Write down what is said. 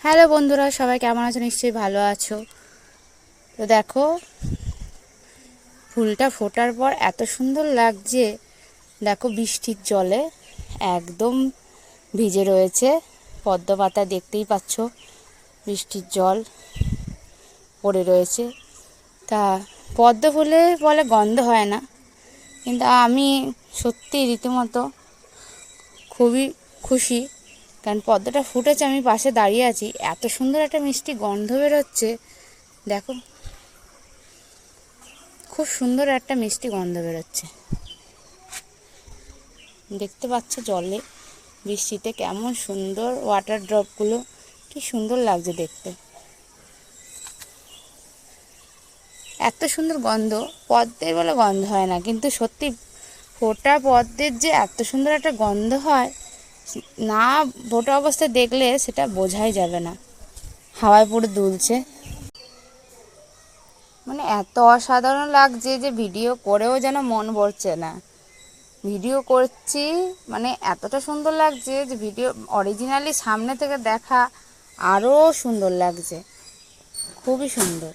Hello বন্ধুরা, সবাই কেমন আছো? নিশ্চয়ই ভালো আছো। তো দেখো, ফুলটা ফোটার পর এত সুন্দর লাগছে। দেখো, বৃষ্টির জলে একদম ভিজে রয়েছে পদ্ম পাতা, দেখতেই পাচ্ছ বৃষ্টির জল পড়ে রয়েছে। তা পদ্ম ফুলে বলে গন্ধ হয় না, কিন্তু আমি সত্যি রীতিমতো খুবই খুশি, কারণ পদ্মটা ফুটেছে, আমি পাশে দাঁড়িয়ে আছি, এত সুন্দর একটা মিষ্টি গন্ধ বেরোচ্ছে। দেখো, খুব সুন্দর একটা মিষ্টি গন্ধ বেরোচ্ছে। দেখতে পাচ্ছ জলে বৃষ্টিতে কেমন সুন্দর ওয়াটার ড্রপগুলো, কি সুন্দর লাগছে দেখতে। এত সুন্দর গন্ধ, পদ্মের বলে গন্ধ হয় না, কিন্তু সত্যি ফোটা পদ্মের যে এত সুন্দর একটা গন্ধ হয়, না ফোটা অবস্থায় দেখলে সেটা বোঝাই যাবে না। হাওয়ায় পুরো দুলছে, মানে এত অসাধারণ লাগছে যে ভিডিও করেও যেন মন ভরছে না। ভিডিও করছি মানে এতটা সুন্দর লাগছে যে ভিডিও অরিজিনালি সামনে থেকে দেখা আরও সুন্দর লাগছে, খুবই সুন্দর।